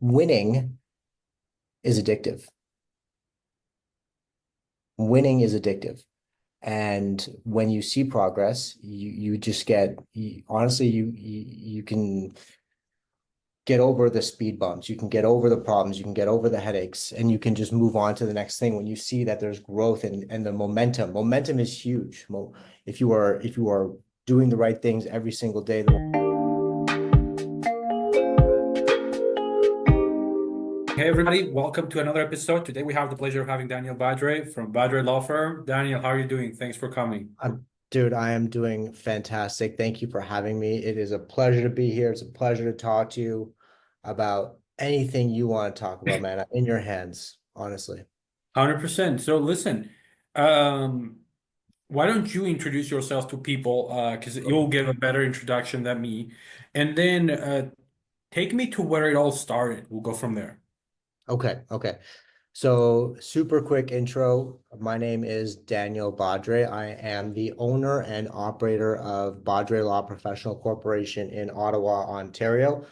winning is addictive. Winning is addictive. And when you see progress, you just get honestly, you can get over the speed bumps, you can get over the problems, you can get over the headaches, and you can just move on to the next thing when you see that there's growth and the momentum. Momentum is huge. If you are doing the right things every single day. Hey everybody, welcome to another episode. Today we have the pleasure of having Daniel Badre from Badre Law Firm. Daniel, how are you doing? Thanks for coming. Dude, I am doing fantastic. Thank you for having me. It is a pleasure to be here. It's a pleasure to talk to you about anything you want to talk about, man. I'm in your hands, honestly. 100%. So listen, um, why don't you introduce yourself to people because you'll give a better introduction than me. And then take me to where it all started. We'll go from there. Okay. So, super quick intro. My name is Daniel Badre. I am the owner and operator of Badre Law Professional Corporation in Ottawa, Ontario.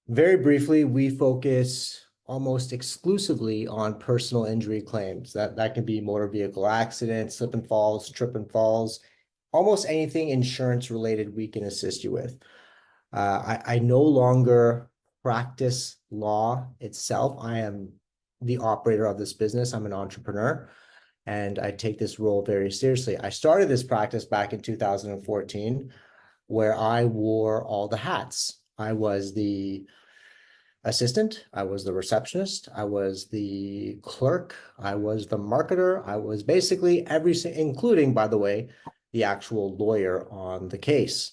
Very briefly, we focus almost exclusively on personal injury claims. That can be motor vehicle accidents, slip and falls, trip and falls, almost anything insurance related we can assist you with. I no longer practice law itself. I am the operator of this business. I'm an entrepreneur and I take this role very seriously. I started this practice back in 2014 where I wore all the hats. I was the assistant, I was the receptionist, I was the clerk, I was the marketer, I was basically including, by the way, the actual lawyer on the case.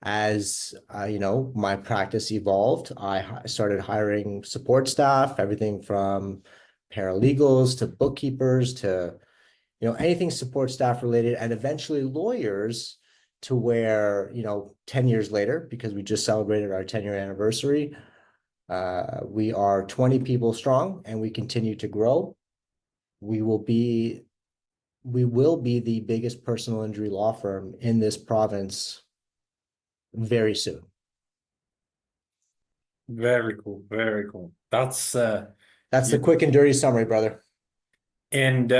As my practice evolved, I started hiring support staff, everything from paralegals to bookkeepers to anything support staff related, and eventually lawyers to where 10 years later, because we just celebrated our 10-year anniversary, we are 20 people strong and we continue to grow. We will be we will be the biggest personal injury law firm in this province very soon. Very cool. Very cool. That's That's yeah. the quick and dirty summary, brother. And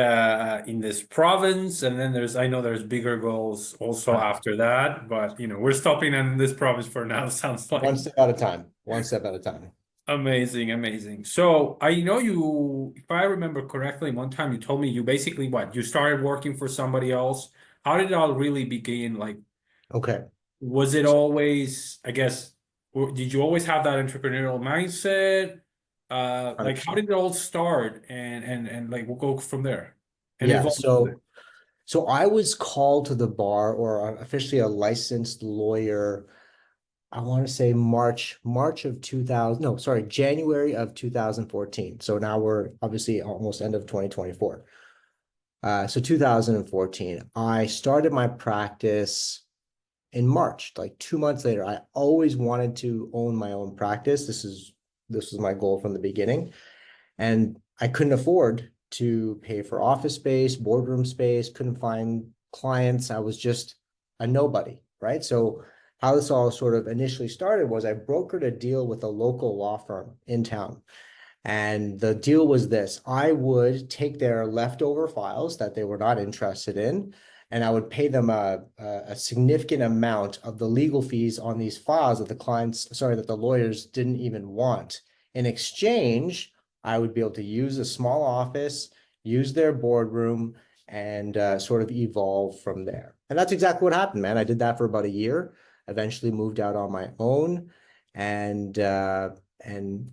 in this province, and then I know there's bigger goals also after that, but we're stopping in this province for now. Sounds One like step at a time. One step at a time. amazing, amazing. So I know you, if I remember correctly, one time you told me you basically what, you started working for somebody else. How did it all really begin? Like, Okay. was it always, I guess, did you always have that entrepreneurial mindset? Like how 100%. did it all start? And like we'll go from there and Yeah. evolve from there. So I was called to the bar or officially a licensed lawyer. I want to say March of 2000. No, sorry, January of 2014. So now we're obviously almost end of 2024. So 2014, I started my practice in March, like 2 months later. I always wanted to own my own practice. This was my goal from the beginning. And I couldn't afford to pay for office space, boardroom space, couldn't find clients. I was just a nobody, right? So how this all sort of initially started was I brokered a deal with a local law firm in town. And the deal was this: I would take their leftover files that they were not interested in, and I would pay them a significant amount of the legal fees on these files that that the lawyers didn't even want. In exchange, I would be able to use a small office, use their boardroom, and sort of evolve from there. And that's exactly what happened, man. I did that for about a year, eventually moved out on my own, and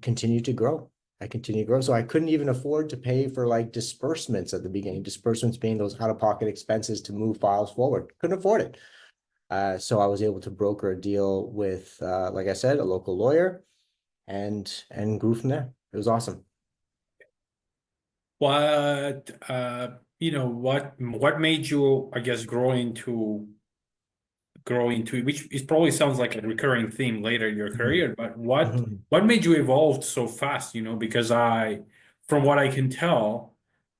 continued to grow. I continue to grow. So I couldn't even afford to pay for like disbursements at the beginning, disbursements being those out-of-pocket expenses to move files forward. Couldn't afford it. So I was able to broker a deal with, like I said, a local lawyer and grew from there. It was awesome. What made you, I guess, grow into which it probably sounds like a recurring theme later in your Mhm. career, but what Mhm. what made you evolve so fast, because from what I can tell,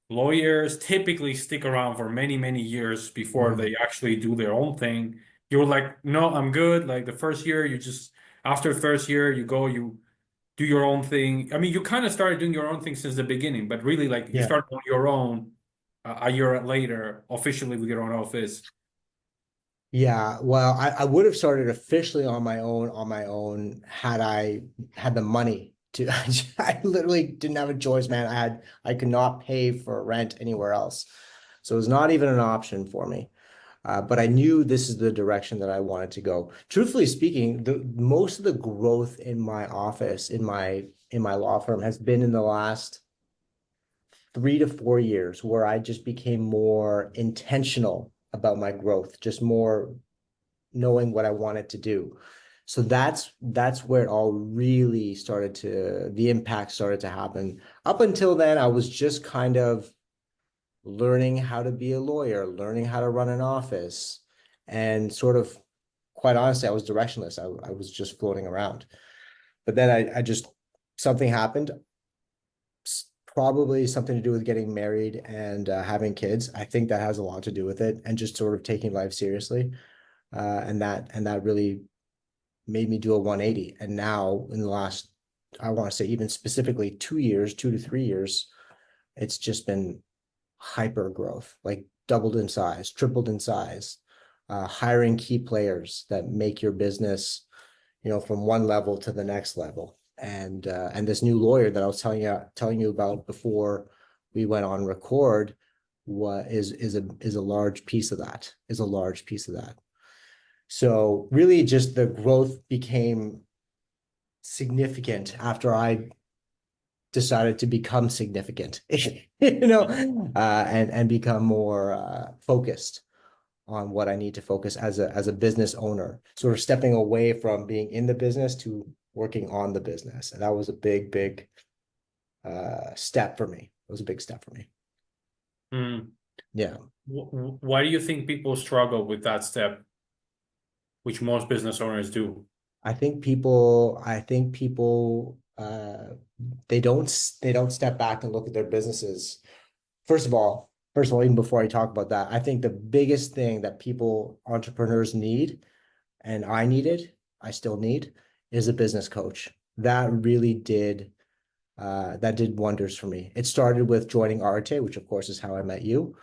lawyers typically stick around for many, many years before Mhm. they actually do their own thing. You were like, no, I'm good. Like the first year, after the first year, you go, you do your own thing. I mean, you kind of started doing your own thing since the beginning, but really, like, you Yeah. started on your own a year later, officially with your own office. Yeah, well, I would have started officially on my own had I had the money to. I literally didn't have a choice, man. I could not pay for rent anywhere else. So it was not even an option for me. But I knew this is the direction that I wanted to go. Truthfully speaking, the most of the growth in my office, in my law firm, has been in the last 3 to 4 years, where I just became more intentional about my growth, just more knowing what I wanted to do. So that's where it all really started to, the impact started to happen. Up until then, I was just kind of learning how to be a lawyer, learning how to run an office, and sort of, quite honestly, I was directionless. I was just floating around. But then I just, something happened, probably something to do with getting married and having kids. I think that has a lot to do with it, and just sort of taking life seriously. And that really made me do a 180. And now in the last, I want to say even specifically 2 years, 2 to 3 years, it's just been hyper growth, like doubled in size, tripled in size, hiring key players that make your business, from one level to the next level. And this new lawyer that I was telling you about before we went on record, what is a large piece of that, is a large piece of that. So really just the growth became significant after I decided to become significant, and become more focused on what I need to focus as a business owner, sort of stepping away from being in the business to working on the business. And that was a big, big step for me. It was a big step for me. Mm. Yeah. Why do you think people struggle with that step, which most business owners do? I think people they don't step back and look at their businesses. First of all, even before I talk about that, I think the biggest thing that entrepreneurs need, and I still need, is a business coach. That did wonders for me. It started with joining Arte, which of course is how I met you.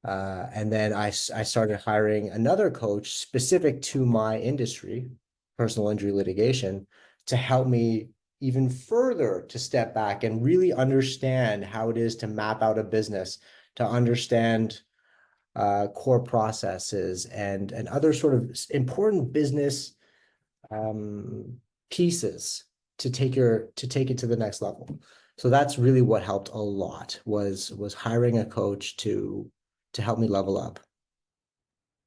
And then I started hiring another coach specific to my industry, personal injury litigation, to help me even further to step back and really understand how it is to map out a business, to understand core processes and other sort of important business um, pieces to take it to the next level. So that's really what helped a lot, was hiring a coach to help me level up.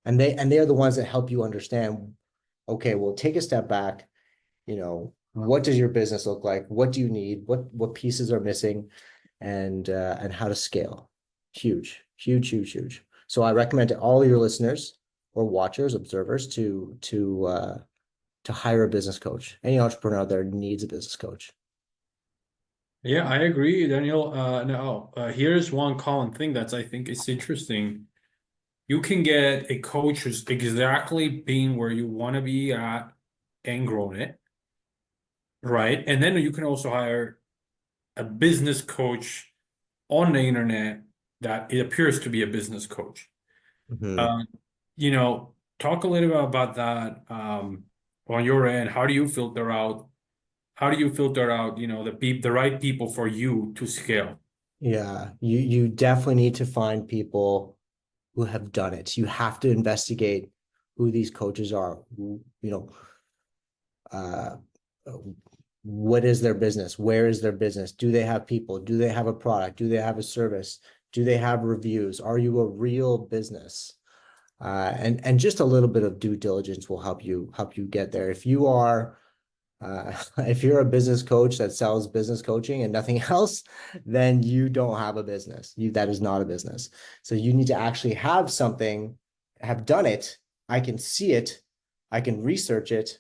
And they are the ones that help you understand, okay, well, take a step back, what does your business look like? What do you need? What pieces are missing? And how to scale. Huge, huge, huge, huge. So I recommend to all your listeners or watchers, observers, to hire a business coach. Any entrepreneur out there needs a business coach. Yeah, I agree, Daniel. Now, here's one common thing that's I think is interesting. You can get a coach who's exactly being where you want to be at and grown it, right? And then you can also hire a business coach on the internet that it appears to be a business coach. Mhm. Uh, talk a little bit about that on your end. How do you filter out, the right people for you to scale? Yeah, you definitely need to find people who have done it. You have to investigate who these coaches are. Uh, what is their business? Where is their business? Do they have people? Do they have a product? Do they have a service? Do they have reviews? Are you a real business? And just a little bit of due diligence will help you get there. If you're a business coach that sells business coaching and nothing else, then you don't have a business. That is not a business. So you need to actually have something, have done it. I can see it, I can research it,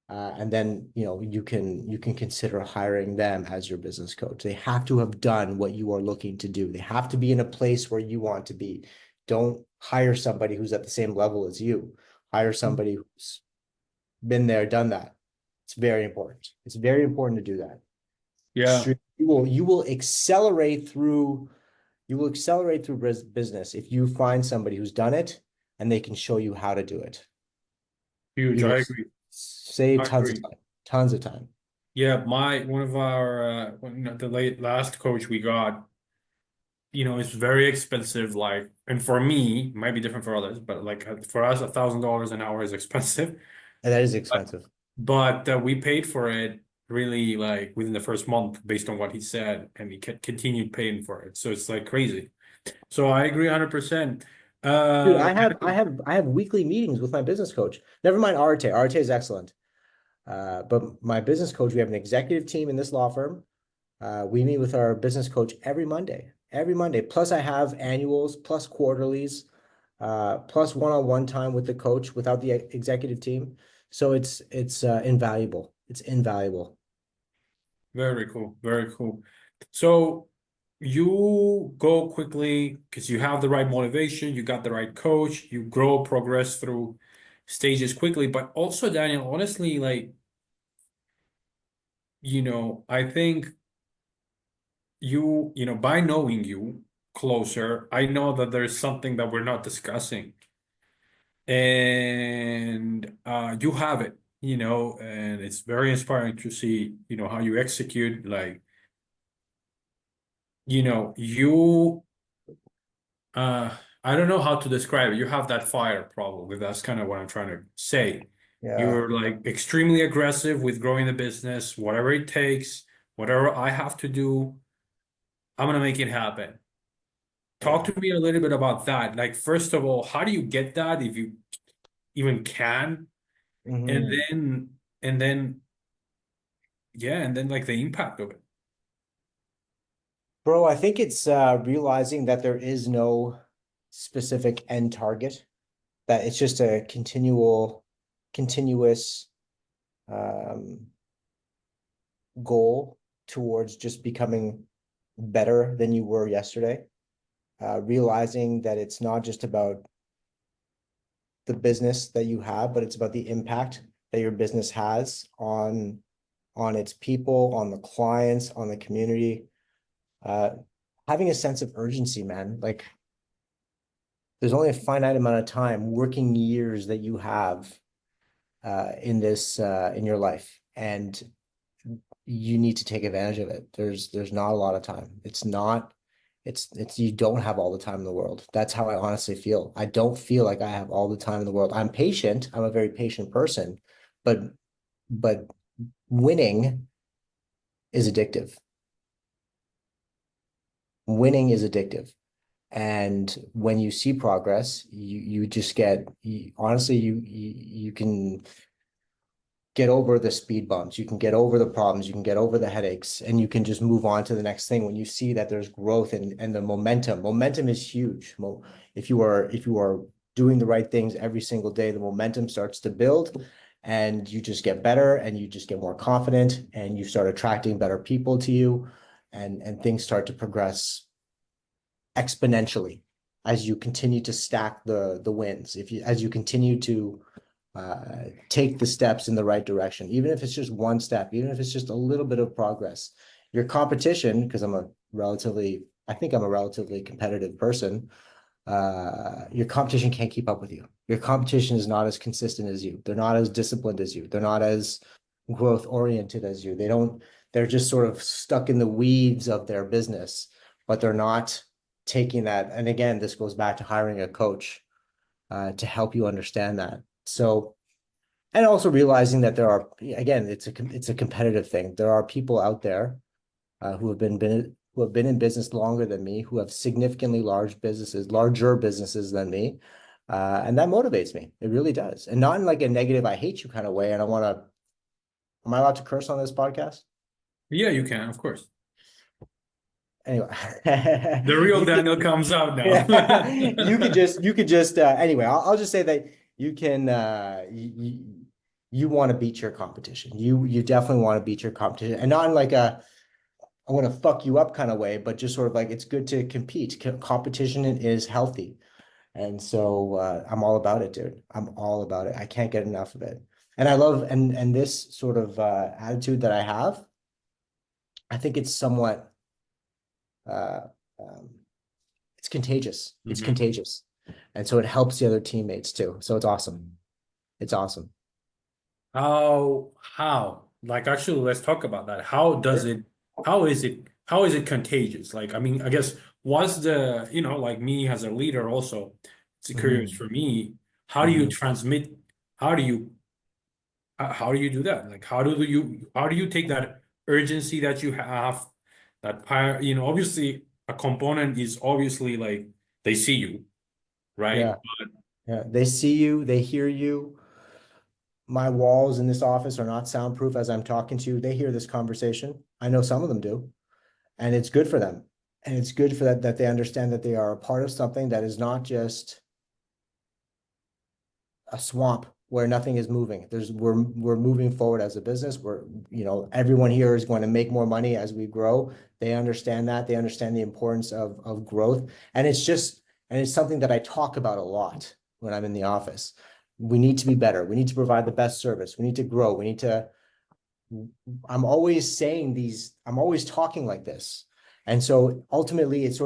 and then you can consider hiring them as your business coach. They have to have done what you are looking to do. They have to be in a place where you want to be. Don't hire somebody who's at the same level as you. Hire somebody who's been there, done that. It's very important. It's very important to do that. Yeah, You will accelerate through business if you find somebody who's done it and they can show you how to do it. huge. You will I agree. save I tons of agree. time, tons of time. Yeah, my one of our the last coach we got, it's very expensive. Like, and for me, it might be different for others, but like for us, $1,000 an hour is expensive. And that is But expensive. we paid for it really like within the first month based on what he said, and he continued paying for it. So it's like crazy. So I agree 100%. Dude, Daniel, I have weekly meetings with my business coach. Never mind Arte. Arte is excellent. But my business coach, we have an executive team in this law firm. We meet with our business coach every Monday. Every Monday. Plus, I have annuals, plus quarterlies, plus one-on-one time with the coach without the executive team. So it's invaluable. It's invaluable. very cool, very cool. So you go quickly because you have the right motivation, you got the right coach, you grow, progress through stages quickly. But also, Daniel, honestly, like, I think by knowing you closer, I know that there's something that we're not discussing. And you have it, and it's very inspiring to see, how you execute, like, you uh I don't know how to describe it. You have that fire probably. That's kind of what I'm trying to say. Yeah. You're like extremely aggressive with growing the business, whatever it takes, whatever I have to do, I'm gonna make it happen. Talk Yeah. to me a little bit about that. Like, first of all, how do you get that if you even can? And Mhm. then, and then, yeah, and then like the impact of it. Bro, I think it's realizing that there is no specific end target, that it's just a continuous um, goal towards just becoming better than you were yesterday. Realizing that it's not just about the business that you have, but it's about the impact that your business has on its people, on the clients, on the community. Uh, Having a sense of urgency, man. Like there's only a finite amount of time, working years that you have in your life, and you need to take advantage of it. There's not a lot of time. It's not it's you don't have all the time in the world. That's how I honestly feel. I don't feel like I have all the time in the world. I'm patient. I'm a very patient person, but but winning is addictive. Winning is addictive. And when you see progress, you just get honestly you can get over the speed bumps, you can get over the problems, you can get over the headaches, and you can just move on to the next thing when you see that there's growth and the momentum. Momentum is huge. If you are doing the right things every single day, the momentum starts to build and you just get better and you just get more confident and you start attracting better people to you and things start to progress exponentially as you continue to stack the wins. If you as you continue to take the steps in the right direction, even if it's just one step, even if it's just a little bit of progress. Your competition, because I think I'm a relatively competitive person. Your competition can't keep up with you. Your competition is not as consistent as you. They're not as disciplined as you. They're not as growth oriented as you. They're just sort of stuck in the weeds of their business, but they're not taking that. And again, this goes back to hiring a coach to help you understand that. So, and also realizing that there are, again, it's a competitive thing. There are people out there who have been in business longer than me, who have significantly larger businesses than me, and that motivates me. It really does, and not in like a negative "I hate you" kind of way. And I want to. Am I allowed to curse on this podcast? Yeah, you can, of course. Anyway, The real you can, Daniel comes out now. yeah, you could just anyway, I'll just say that you can you want to beat your competition. You definitely want to beat your competition, and not in like a I want to fuck you up kind of way, but just sort of like it's good to compete. Competition is healthy. And so I'm all about it, dude. I'm all about it. I can't get enough of it. And I love and this sort of attitude that I have, I think it's somewhat uh, um, it's contagious. It's Mhm. contagious. And so it helps the other teammates too. So it's awesome. It's awesome. How? Like actually, let's talk about that. How is it contagious? Like, I mean, I guess what's the, like me as a leader also, it's curious Mhm. for me, how do you Mhm. transmit, how do you how do you do that? Like, how do you take that urgency that you have, that power, obviously a component is obviously like they see you, right? Yeah. Yeah. They see you, they hear you. My walls in this office are not soundproof as I'm talking to you. They hear this conversation. I know some of them do, and it's good for them. And it's good for that they understand that they are a part of something that is not just a swamp where nothing is moving. We're moving forward as a business. Everyone here is going to make more money as we grow. They understand that. They understand the importance of growth. And it's something that I talk about a lot when I'm in the office. We need to be better. We need to provide the best service. We need to grow. I'm always talking like this. And so ultimately it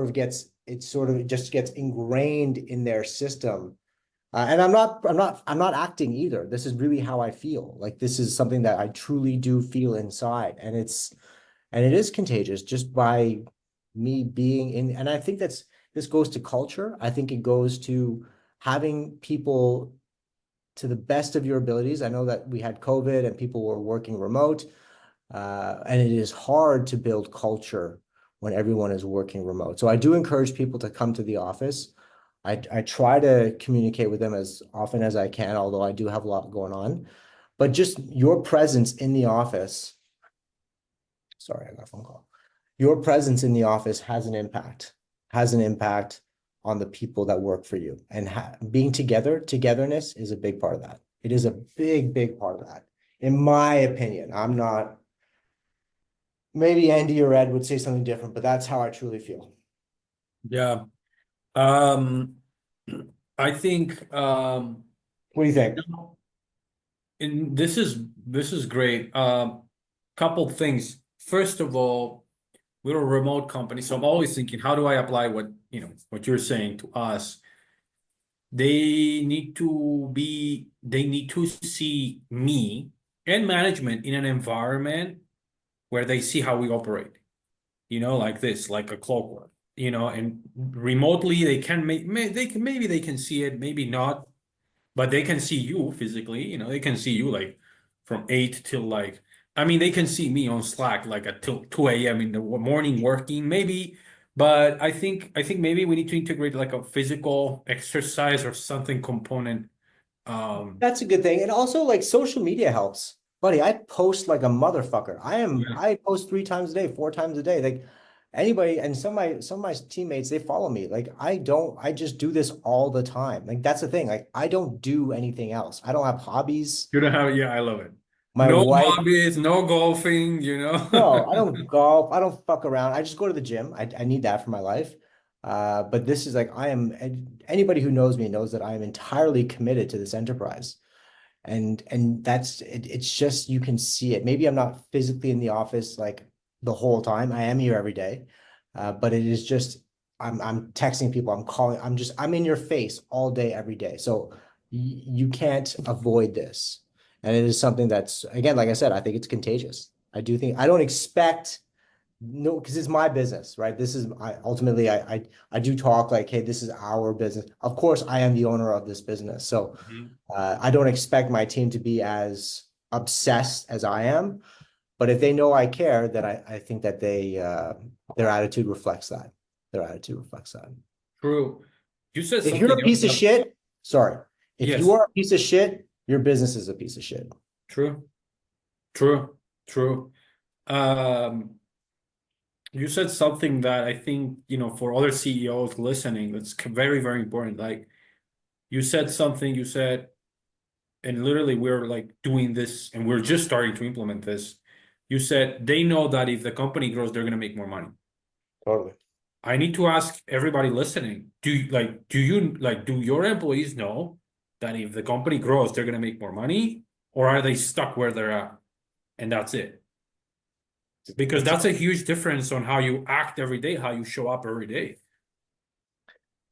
just gets ingrained in their system, and I'm not acting either. This is really how I feel. Like this is something that I truly do feel inside, and it is contagious just by me being in. And I think this goes to culture. I think it goes to having people to the best of your abilities. I know that we had COVID and people were working remote, and it is hard to build culture when everyone is working remote. So I do encourage people to come to the office. I try to communicate with them as often as I can, although I do have a lot going on. But just your presence in the office, sorry, I got a phone call. Your presence in the office has an impact on the people that work for you. And being togetherness is a big part of that. It is a big, big part of that. In my opinion, I'm not, maybe Andy or Ed would say something different, but that's how I truly feel. Yeah. Um, I think What do you think? and this is great. Couple things. First of all, we're a remote company, so I'm always thinking, how do I apply what you're saying to us? They need to see me and management in an environment where they see how we operate, like this, like a clockwork, and remotely they can maybe they can see it, maybe not, but they can see you physically, they can see you like from 8 till like, I mean, they can see me on Slack like at till 2 a.m. in the morning working, maybe. But I think maybe we need to integrate like a physical exercise or something component. Um, That's a good thing. And also like social media helps. Buddy, I post like a motherfucker. yeah. I post 3 times a day, 4 times a day. Like anybody and some of my teammates, they follow me. Like I just do this all the time. Like that's the thing. Like I don't do anything else. I don't have hobbies. You know how, yeah, I love it. My No wife, hobbies, no golfing, no, I don't golf. I don't fuck around. I just go to the gym. I need that for my life. But this is like anybody who knows me knows that I am entirely committed to this enterprise. And it's just you can see it. Maybe I'm not physically in the office like the whole time. I am here every day, but it is just I'm texting people, I'm calling, I'm in your face all day every day. So you can't avoid this, and it is something that's, again, like I said, I think it's contagious. I don't expect, no, because it's my business, right? This is ultimately I do talk like, hey, this is our business. Of course, I am the owner of this business, so Mhm. I don't expect my team to be as obsessed as I am, but if they know I care, then I think that their attitude reflects that. Their attitude reflects that. True. You said If you're something a else piece of shit, sorry. If you yes, are a piece of shit, your business is a piece of shit. true, true, true. Um, you said something that I think, for other CEOs listening, that's very, very important. Like you said, and literally we're like doing this and we're just starting to implement this. You said they know that if the company grows, they're going to make more money. Totally. I need to ask everybody listening, do your employees know that if the company grows, they're going to make more money? or are they stuck where they're at and that's it? Because It's that's a huge difference on how you act every day, how you show up every day.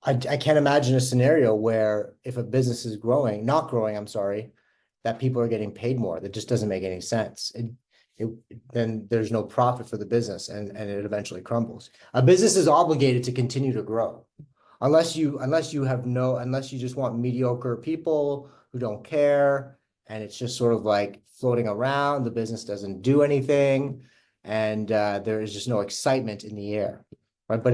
I can't imagine a scenario where if a business is growing, not growing, I'm sorry, that people are getting paid more. That just doesn't make any sense. It then there's no profit for the business and it eventually crumbles. A business is obligated to continue to grow. Unless you just want mediocre people who don't care and it's just sort of like floating around, the business doesn't do anything, and there is just no excitement in the air, right? But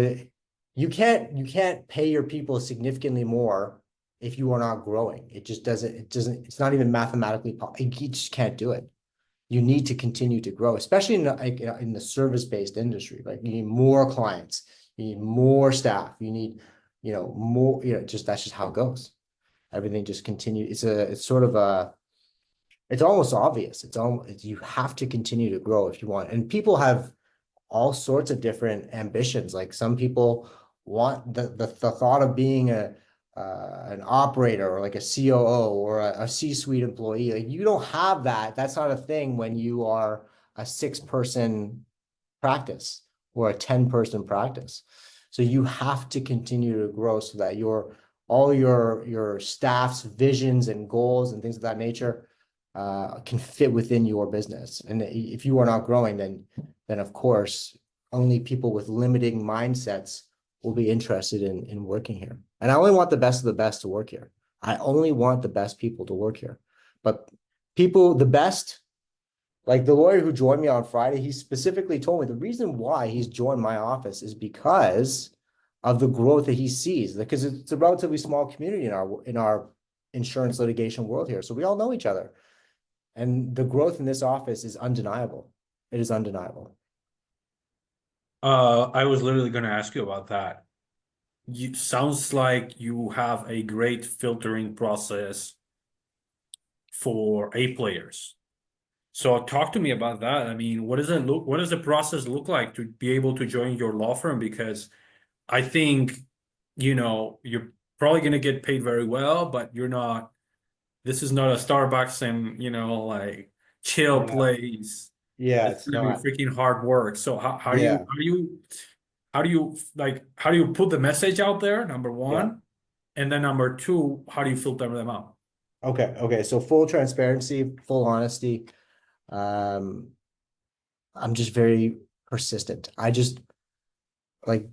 you can't pay your people significantly more if you are not growing. It's not even mathematically possible. You just can't do it. You need to continue to grow, especially in the service-based industry. Like you need more clients, you need more staff, you need, more, just that's just how it goes. Everything just continues. It's sort of it's almost obvious. You have to continue to grow if you want. And people have all sorts of different ambitions. Like some people want the thought of being an operator or like a COO or a C-suite employee. Like you don't have that. That's not a thing when you are a 6-person practice or a 10-person practice. So you have to continue to grow so that all your staff's visions and goals and things of that nature can fit within your business. And if you are not growing, then of course only people with limiting mindsets will be interested in working here. And I only want the best of the best to work here. I only want the best people to work here. But the best, like the lawyer who joined me on Friday, he specifically told me the reason why he's joined my office is because of the growth that he sees. Because it's a relatively small community in our insurance litigation world here. So we all know each other. And the growth in this office is undeniable. It is undeniable. I was literally going to ask you about that. Sounds like you have a great filtering process for A players. So talk to me about that. I mean, what does the process look like to be able to join your law firm? Because I think, you're probably going to get paid very well, but this is not a Starbucks and, like chill Yeah. place. Yeah, It's it's going to not. be freaking hard work. So Yeah. how do you put the message out there, number Yeah. one? And then number two, how do you filter them out? Okay. Okay. So full transparency, full honesty. Um, I'm just very persistent. I just like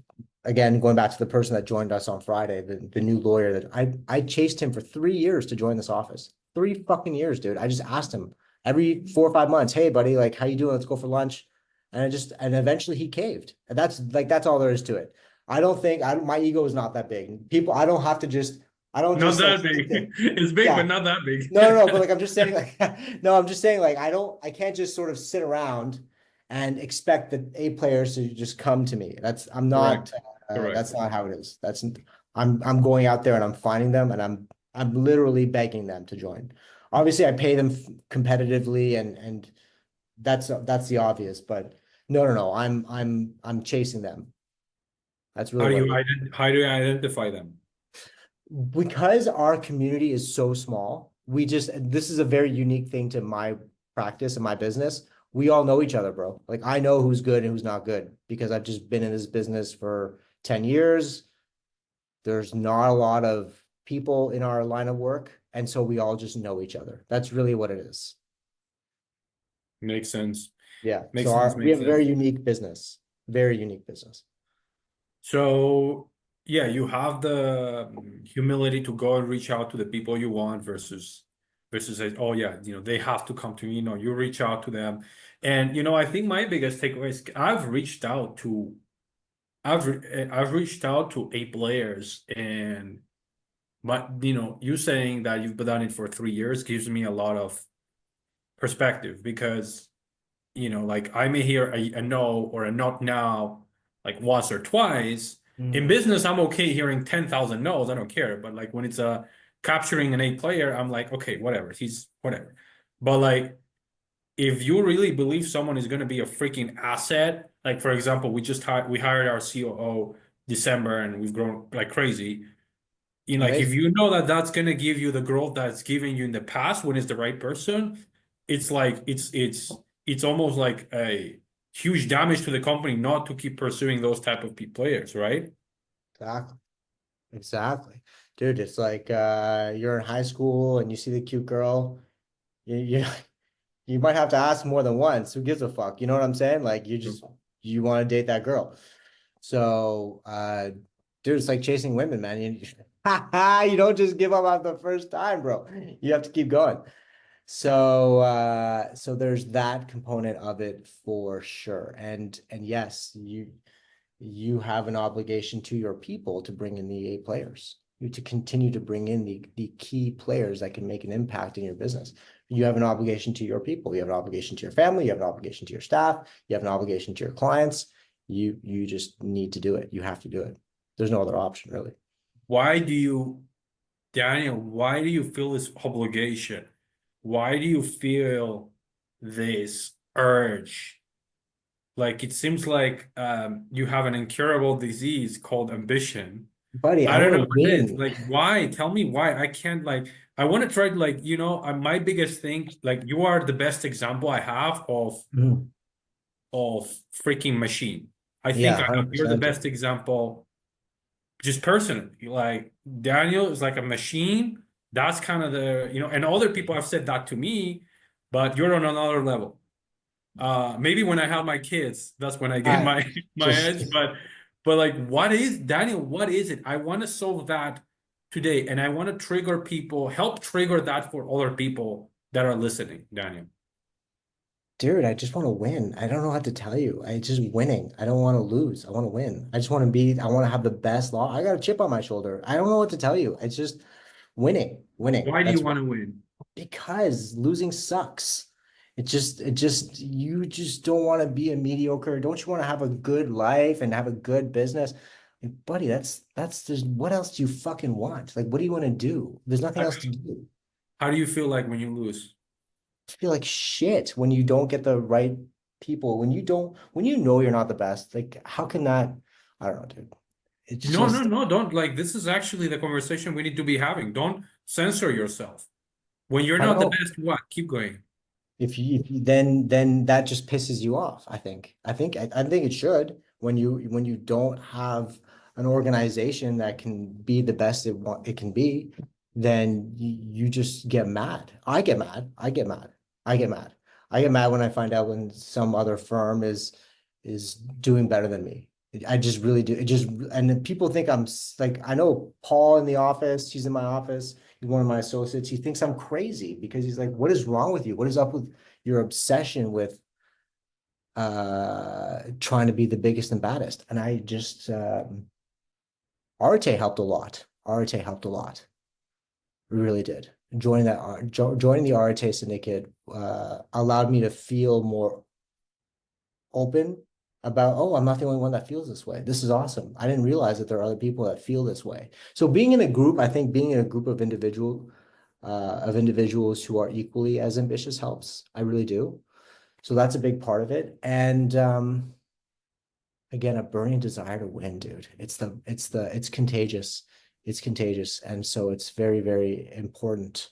again going back to the person that joined us on Friday, the new lawyer that I chased him for 3 years to join this office. 3 fucking years, dude. I just asked him every 4 or 5 months, hey buddy, like how you doing? Let's go for lunch. And eventually he caved. And that's all there is to it. I don't think my ego is not that big. I don't have to just I don't Not just like that sit there. big. It's big, but Yeah. not that big. No, but like I'm just saying like no, I'm just saying like I can't just sort of sit around and expect the A players to just come to me. Correct. Correct. That's not how it is. I'm going out there and I'm finding them and I'm literally begging them to join. Obviously, I pay them competitively and that's the obvious, but no. I'm chasing them. That's really what it is. How do you identify them? Because our community is so small, this is a very unique thing to my practice and my business. We all know each other, bro. Like I know who's good and who's not good because I've just been in this business for 10 years. There's not a lot of people in our line of work, and so we all just know each other. That's really what it is. Makes sense. Yeah. Makes So sense. we Makes have a very sense. unique business. Very unique business. So yeah, you have the humility to go and reach out to the people you want versus say, oh yeah, they have to come to me. No, you reach out to them. And I think my biggest takeaway is I've reached out to A players, and you saying that you've been done it for 3 years gives me a lot of perspective because like I may hear a no or a not now, like once or twice. In Mhm. business, I'm okay hearing 10,000 no's. I don't care. But like when it's capturing an A player, I'm like, okay, whatever. He's whatever. But like if you really believe someone is going to be a freaking asset, like for example, we hired our COO December and we've grown like crazy. like if Amazing. you know that that's gonna give you the growth that's giving you in the past when it's the right person, it's like it's almost like a huge damage to the company not to keep pursuing those type of players, right? Exactly. Exactly. Dude, it's like you're in high school and you see the cute girl. You you might have to ask more than once. Who gives a fuck? You know what I'm saying? Like you want to date that girl. So dude, it's like chasing women, man. You don't just give up after the first time, bro. You have to keep going. So so there's that component of it for sure. And yes, you have an obligation to your people to bring in the A players. You to continue to bring in the key players that can make an impact in your business. You have an obligation to your people. You have an obligation to your family. You have an obligation to your staff. You have an obligation to your clients. You just need to do it. You have to do it. There's no other option, really. Why do you, Daniel, why do you feel this obligation? Why do you feel this urge? Like it seems like you have an incurable disease called ambition. Buddy, I I don't want know to what it is. win. Like, why? Tell me why. I can't like. I want to try to like. My biggest thing. Like, you are the best example I have Mhm. of freaking machine. I Yeah, think I have. You're the 100%, best dude. example, just personally. Like Daniel is like a machine. That's kind of and other people have said that to me, but you're on another level. Maybe when I have my kids, that's when I get I my just edge. But like, what is Daniel? What is it? I want to solve that today, and I want to trigger people, help trigger that for other people that are listening. Daniel, Dude, I just want to win. I don't know what to tell you. I just winning. I don't want to lose. I want to win. I just want to be, I want to have the best law. I got a chip on my shoulder. I don't know what to tell you. It's just winning, winning. why do you That's want to win? because losing sucks. You just don't want to be a mediocre. Don't you want to have a good life and have a good business? Like, buddy, that's just what else do you fucking want? Like, what do you want to do? There's nothing How, else to do. how do you feel like when you lose? Feel like shit when you don't get the right people, when you know you're not the best, like how can that, I don't know, dude. It's No, no, just, no, don't like this is actually the conversation we need to be having. Don't censor yourself. When you're I not the know. best, what? Keep going. If you then that just pisses you off, I think. I think it should when you don't have an organization that can be the best it can be, then you just get mad. I get mad. I get mad. I get mad. I get mad when I find out when some other firm is doing better than me. I just really do. It just and then people think like I know Paul in the office, he's in my office. He's one of my associates. He thinks I'm crazy because he's like, what is wrong with you? What is up with your obsession with trying to be the biggest and baddest? And I just Arte helped a lot. Arte helped a lot. It really did. Joining the Arte syndicate allowed me to feel more open about, oh, I'm not the only one that feels this way. This is awesome. I didn't realize that there are other people that feel this way. So being in a group, I think being in a group of individuals who are equally as ambitious helps. I really do. So that's a big part of it. And again, a burning desire to win, dude. It's contagious. It's contagious. And so it's very, very important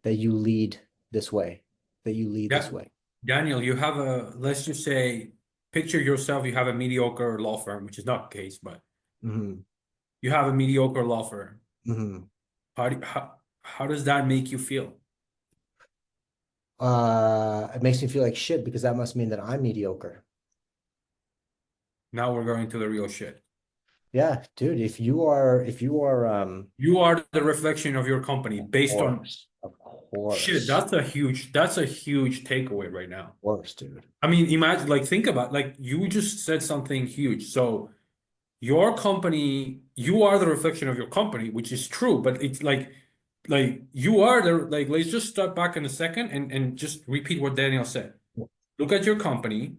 that you lead this way, that you lead this Yeah, way. Daniel, you have let's just say, picture yourself, you have a mediocre law firm, which is not the case, but Hmm. you have a mediocre law firm. Hmm. How does that make you feel? It makes me feel like shit because that must mean that I'm mediocre. Now we're going to the real shit. Yeah, dude, if you are, You are the reflection of your company based on of shit. course, That's a huge takeaway right now. of course, dude. I mean, imagine, like, think about, like, you just said something huge. So your company, you are the reflection of your company, which is true, but it's like you are like, let's just step back in a second and just repeat what Daniel said. Look at your company.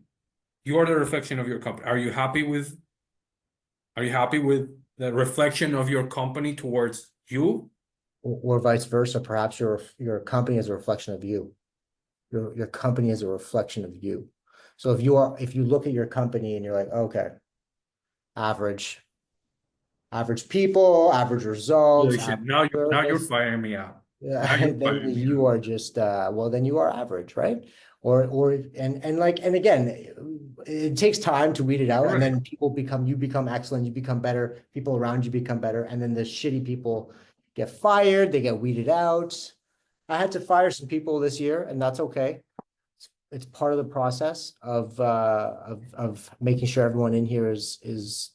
You are the reflection of your company. Are you happy with the reflection of your company towards you? Or vice versa. Perhaps your company is a reflection of you. Your company is a reflection of you. So if you look at your company and you're like, okay, average, Average people, average results, Holy shit! average Now you're service. firing me out. Yeah, Now you're then firing me you out. are just well, then you are average, right? Or and like and again, it takes time to weed it out, You're and right. then you become excellent, you become better, people around you become better, and then the shitty people get fired, they get weeded out. I had to fire some people this year, and that's okay. It's part of the process of making sure everyone in here is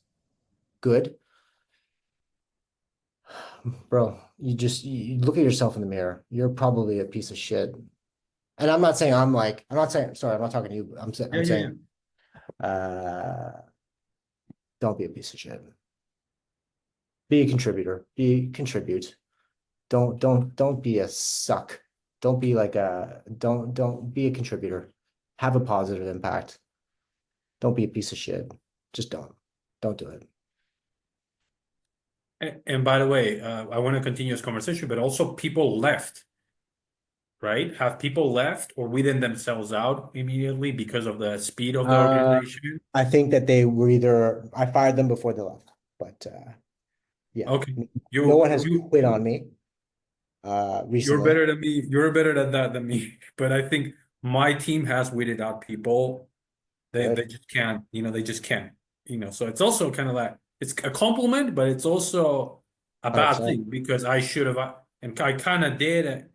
good. Bro, you look at yourself in the mirror. You're probably a piece of shit. And I'm not saying I'm not saying, sorry, I'm not talking to you. Yeah, I'm yeah, yeah. saying, uh, don't be a piece of shit. Be a contributor. Contribute. Don't be a suck. Don't be a contributor. Have a positive impact. Don't be a piece of shit. Just don't do it. And by the way, I want to continue this conversation, but also people left, right? Have people left or weeding themselves out immediately because of the speed of the Uh, organization? I think that they were either, I fired them before they left, but yeah, Okay, no you one has you quit on me you're recently. better than me. You're better at that than me. But I think my team has weeded out people. They Good. just can't, they just can't, So it's also kind of like it's a compliment, but it's also a bad 100%. thing because I should have, and I kind of did.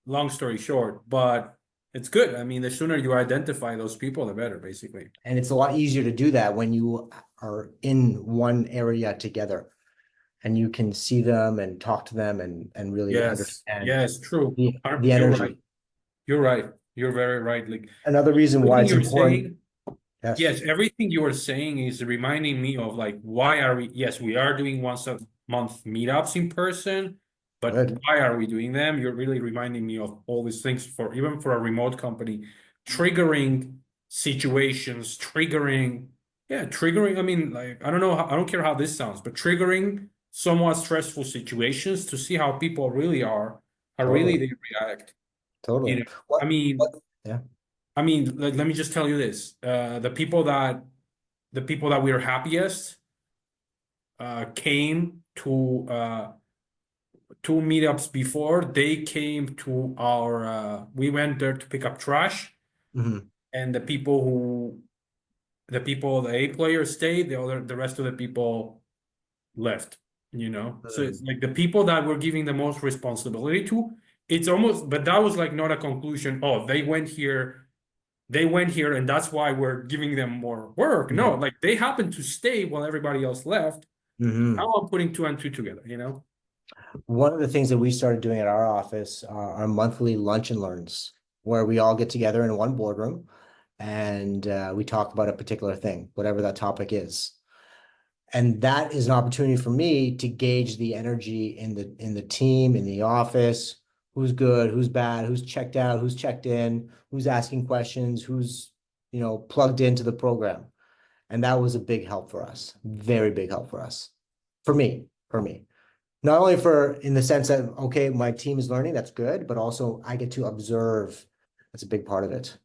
Long story short, but it's good. I mean, the sooner you identify those people, the better, basically. And it's a lot easier to do that when you are in one area together and you can see them and talk to them and really Yes, understand yes, true. the You're right. energy. You're right. You're very right. Like Another reason why everything it's you're important. saying, Yes, yes, everything you are saying is reminding me of like why are we? Yes, we are doing once a month meetups in person, but good. why are we doing them? You're really reminding me of all these things for even for a remote company, triggering situations, triggering. I mean, like I don't know, I don't care how this sounds, but triggering somewhat stressful situations to see how people really are, how really Totally. they react. You Totally. know, I What? mean, Yeah. let me just tell you this: the people that we are happiest came to two meetups before. They came to our. We went there to pick up trash, Hmm. and the A players stayed. The rest of the people left. So it's like the people that we're giving the most responsibility to. It's almost, but that was like not a conclusion. Oh, they went here and that's why we're giving them more work. No, Hmm. like they happened to stay while everybody else left. Now Hmm. I'm putting two and two together. One of the things that we started doing at our office are monthly lunch and learns, where we all get together in one boardroom and we talk about a particular thing, whatever that topic is. And that is an opportunity for me to gauge the energy in the team, in the office, who's good, who's bad, who's checked out, who's checked in, who's asking questions, who's, plugged into the program. And that was a big help for us. Very big help for us. For me. Not only for in the sense that, okay, my team is learning, that's good, but also I get to observe. That's a big part of it.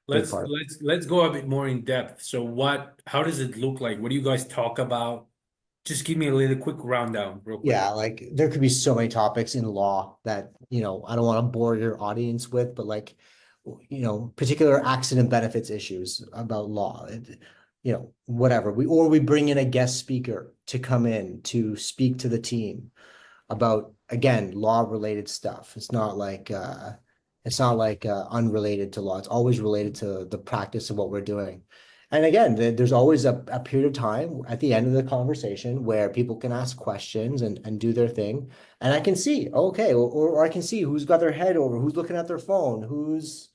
Big Let's part of it. let's let's go a bit more in depth. So how does it look like? What do you guys talk about? Just give me a little quick rundown, real quick. Yeah, like there could be so many topics in law that, I don't want to bore your audience with, but like, particular accident benefits issues about law, whatever. We bring in a guest speaker to come in to speak to the team about, again, law related stuff. It's not like unrelated to law. It's always related to the practice of what we're doing. And again, there's always a period of time at the end of the conversation where people can ask questions and do their thing. And I can see, okay, or I can see who's got their head over, who's looking at their phone, who's,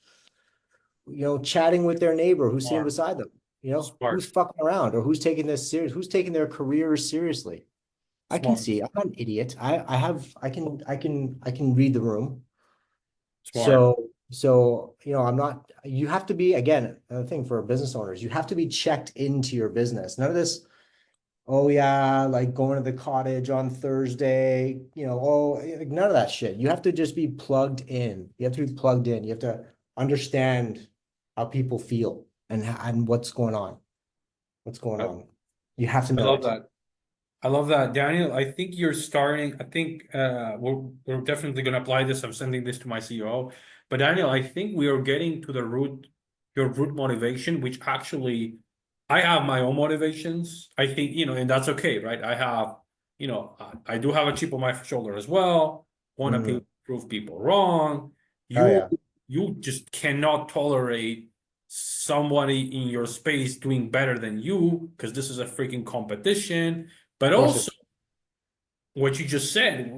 chatting with their neighbor, who's sitting Smart, beside them, who's smart, fucking around or who's taking this serious, who's taking their careers seriously. I can smart, see. I'm not an idiot. I can read the room. smart. So, I'm not, you have to be, again, another thing for business owners, you have to be checked into your business. None of this, oh yeah, like going to the cottage on Thursday, like none of that shit. You have to just be plugged in. You have to be plugged in. You have to understand how people feel and what's going on. What's going I, on. You have to I know love it. that. I love that, Daniel. I think you're starting. I think we're definitely going to apply this. I'm sending this to my CEO. But Daniel, I think we are getting to the root, your root motivation, which actually I have my own motivations. I think, and that's okay, right? I have, I do have a chip on my shoulder as well. Want to Mm. prove people wrong. Oh You yeah, you just cannot tolerate somebody in your space doing better than you because this is a freaking competition. But of course it. also, what you just said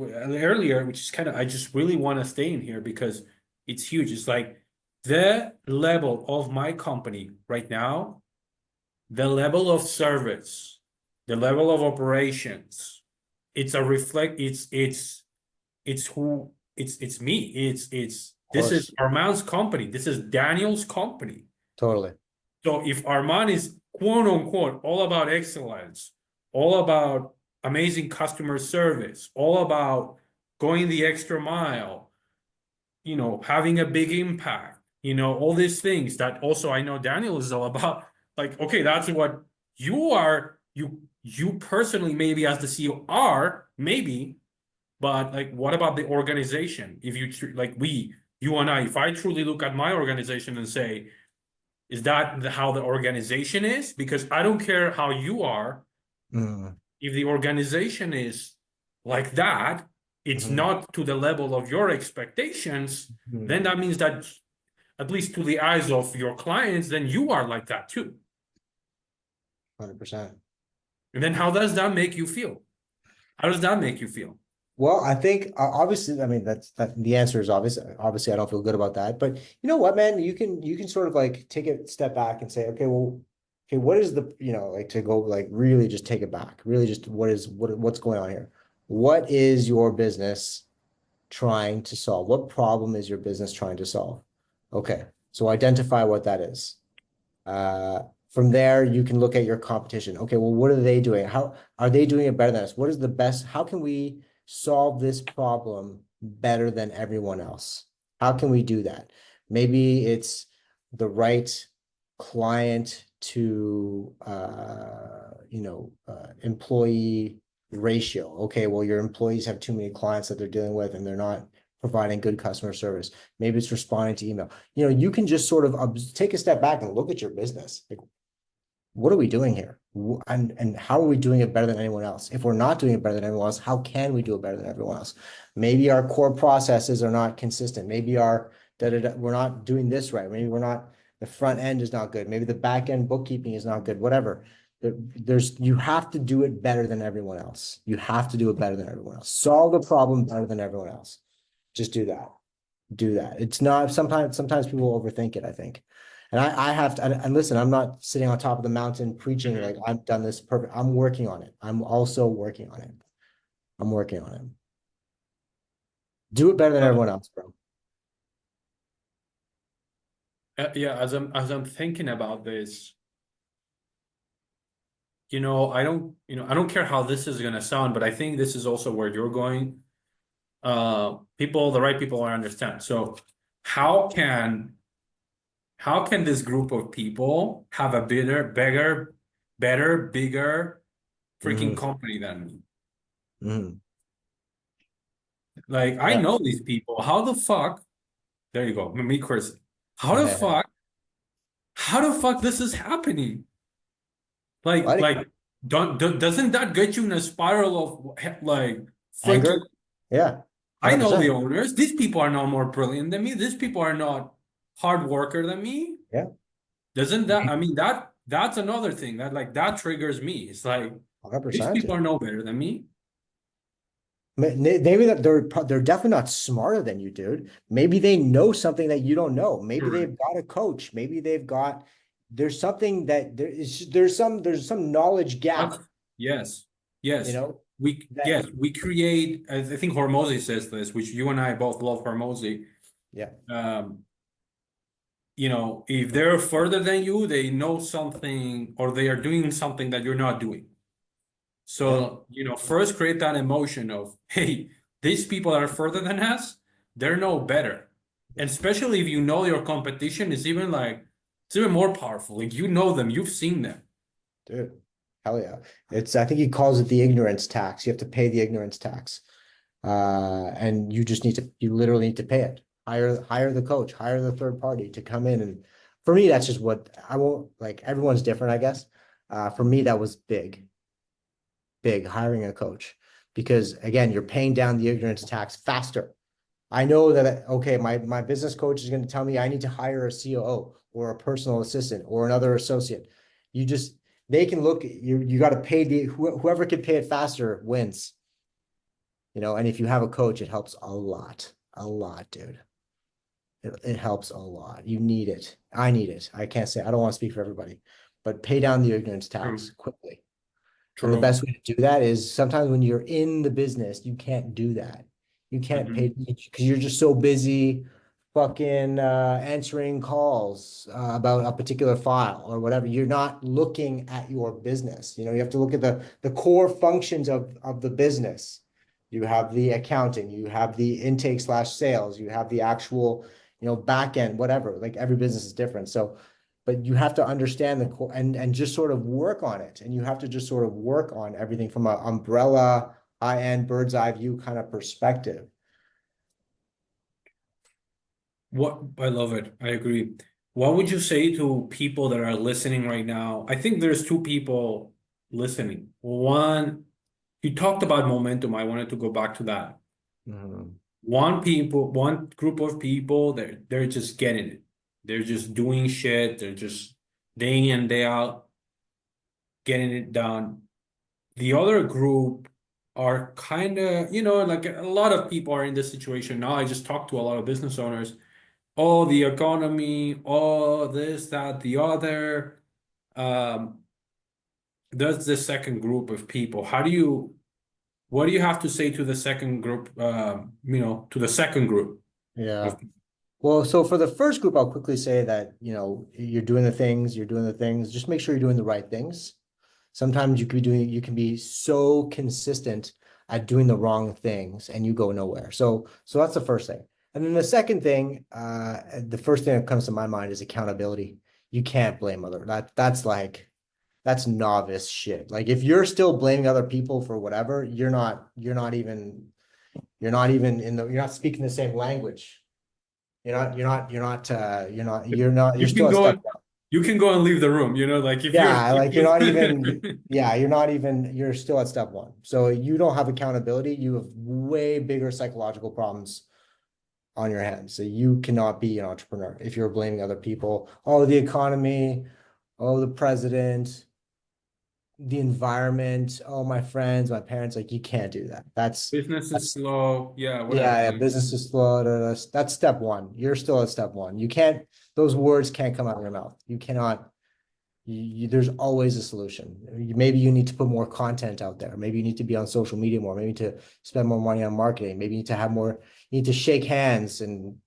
earlier, which is kind of, I just really want to stay in here because it's huge. It's like the level of my company right now, the level of service, the level of operations, it's a reflect, it's who, it's me. Of This is course, Armand's company. This is Daniel's company. totally. So if Armand is quote unquote all about excellence, all about amazing customer service, all about going the extra mile, having a big impact, all these things that also I know Daniel is all about. Like, okay, that's what you are. You personally, maybe as the CEO are, maybe, but like, what about the organization? If like you and I, if I truly look at my organization and say, is that how the organization is? Because I don't care how you are. Mm. If the organization is like that, it's Hmm. not to the level of your expectations, Hmm. then that means that, at least to the eyes of your clients, then you are like that too. 100%. And then how does that make you feel? How does that make you feel? Well, I think obviously, I mean that the answer is obvious. Obviously, I don't feel good about that. But you know what, man? You can sort of like take a step back and say, okay, well, okay, what is the like to go like really just take it back, really just what's going on here? What is your business trying to solve? What problem is your business trying to solve? Okay, so identify what that is. From there, you can look at your competition. Okay, well, what are they doing? How are they doing it better than us? What is the best? How can we solve this problem better than everyone else? How can we do that? Maybe it's the right client to employee ratio. Okay, well, your employees have too many clients that they're dealing with and they're not providing good customer service. Maybe it's responding to email. You can just sort of take a step back and look at your business. Like, what are we doing here? And how are we doing it better than anyone else? If we're not doing it better than everyone else, how can we do it better than everyone else? Maybe our core processes are not consistent. Maybe we're not doing this right. Maybe we're not, the front end is not good. Maybe the back end bookkeeping is not good, whatever. You have to do it better than everyone else. You have to do it better than everyone else. Solve the problem better than everyone else. Just do that. It's not sometimes people overthink it, I think. And I have to, and listen, I'm not sitting on top of the mountain preaching like Mhm. I've done this perfect. I'm working on it. I'm also working on it. I'm working on it. Do it better than everyone else, bro. Yeah, as I'm thinking about this, I don't care how this is gonna sound, but I think this is also where you're going. The right people will understand. So how can how can this group of people have a better, bigger freaking Hmm. company than me? Hmm. Like, I Yeah. know these people. How the fuck? There you go. Me cursing. How the fuck? How the fuck this is happening? Like, Buddy, like, doesn't that get you in a spiral of like freaking? anger. Yeah, I know 100%. the owners. These people are not more brilliant than me. These people are not hard worker than me. Yeah, Doesn't that, I mean, that's another thing that like that triggers me. It's like these 100%. people are no better than me. Maybe that they're definitely not smarter than you, dude. Maybe they know something that you don't know. Maybe Correct. they've got a coach. Maybe there's something that there's some knowledge That's, gap, yes. you Yes. know, Yes, that we create, I think Hormozy says this, which you and I both love Hormozy. yeah. Um, if they're further than you, they know something or they are doing something that you're not doing. Yeah. So, first create that emotion of, hey, these people that are further than us, they're no better. And especially if you know your competition is even like, it's even more powerful. Like you know them, you've seen them. Dude. Hell yeah. I think he calls it the ignorance tax. You have to pay the ignorance tax. And you literally need to pay it. Hire the coach, hire the third party to come in. And for me, that's just what I won't like. Everyone's different, I guess. For me, that was big hiring a coach because again, you're paying down the ignorance tax faster. I know that, okay, my business coach is going to tell me I need to hire a COO or a personal assistant or another associate. You just, they can look, you got to pay whoever can pay it faster wins, and if you have a coach, it helps a lot, dude. It helps a lot. You need it. I need it. I can't say, I don't want to speak for everybody, but pay down the ignorance tax True, quickly. And the true. best way to do that is sometimes when you're in the business, you can't do that. You can't pay Mhm. because you're just so busy fucking answering calls about a particular file or whatever. You're not looking at your business. You have to look at the core functions of the business. You have the accounting, you have the intake slash sales, you have the actual, back end, whatever. Like every business is different. So but you have to understand the core and just sort of work on it. And you have to just sort of work on everything from an umbrella, high-end bird's eye view kind of perspective. What I love it. I agree. What would you say to people that are listening right now? I think there's two people listening. One, you talked about momentum. I wanted to go back to that. Mhm. One group of people, they're just getting it. They're just doing shit. They're just day in, day out, getting it done. The other group are kind of, like a lot of people are in this situation now. I just talked to a lot of business owners. Oh, the economy, oh, this, that, the other. Um, that's the second group of people. What do you have to say to the second group, to the second group Yeah. of people? Well, so for the first group, I'll quickly say that, you're doing the things, just make sure you're doing the right things. Sometimes you can be so consistent at doing the wrong things and you go nowhere. So that's the first thing. And then the second thing, the first thing that comes to my mind is accountability. You can't blame that's novice shit. Like if you're still blaming other people for whatever, you're not speaking the same language. You're You can still a go step. and you can go and leave the room, like if you're Yeah, if like you're still at step one. So you don't have accountability. You have way bigger psychological problems on your hands. So you cannot be an entrepreneur if you're blaming other people. Oh, the economy, oh, the president, the environment, oh, my friends, my parents, like you can't do that. business is That's slow, yeah, whatever. yeah, business is slow. That's step one. You're still at step one. Those words can't come out of your mouth. You cannot there's always a solution. Maybe you need to put more content out there. Maybe you need to be on social media more. Maybe to spend more money on marketing. Maybe you need to have more. You need to shake hands and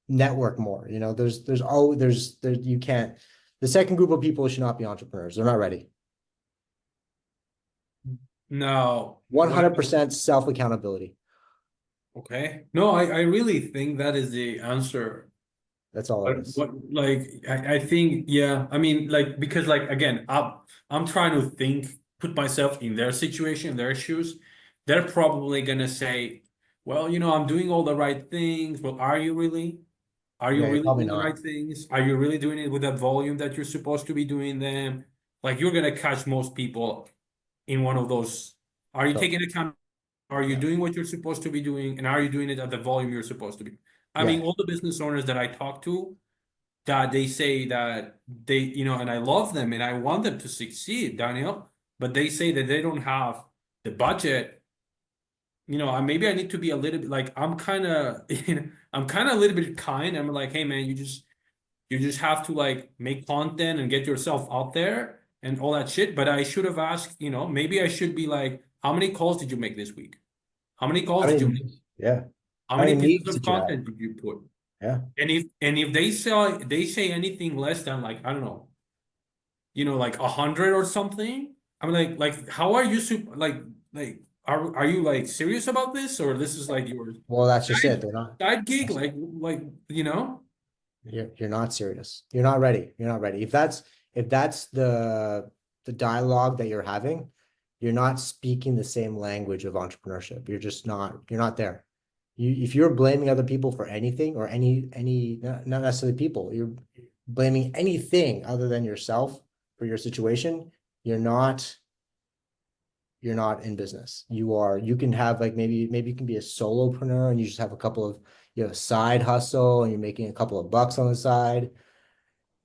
network more. You can't. The second group of people should not be entrepreneurs. They're not ready. No, what about 100% self accountability. okay? No, I really think that is the answer. That's all But it is. what like I think yeah, I mean like because like again, I'm trying to put myself in their situation, their shoes. They're probably gonna say, well, I'm doing all the right things. Well, are you really? Are you Yeah, you're really probably doing the not. right things? Are you really doing it with that volume that you're supposed to be doing them? Like you're gonna catch most people in one of those. Are you So taking account? Are you yeah, doing what you're supposed to be doing? And are you doing it at the volume you're supposed to be? I yeah. mean, all the business owners that I talk to, that they say that and I love them and I want them to succeed, Daniel, but they say that they don't have the budget. Maybe I need to be a little bit like I'm kind of, I'm kind of a little bit kind. I'm like, hey man, you just have to like make content and get yourself out there and all that shit. But I should have asked, maybe I should be like, how many calls did you make this week? How many How calls did many you make? meetings? Yeah. How How many many pieces meetings of did you have? content did you put? Yeah. And if they say anything less than like, I don't know, like 100 or something. I'm like, how are you like, are you like serious about this, or this is like your Well, that's just it. side, They're not. side gig, That's like you know? You're not serious. You're not ready. You're not ready. If that's the the dialogue that you're having, you're not speaking the same language of entrepreneurship. You're not there. If you're blaming other people for anything or not necessarily people, you're blaming anything other than yourself for your situation, you're not in business. You can have like maybe you can be a solopreneur and you just have a couple of, side hustle and you're making a couple of bucks on the side.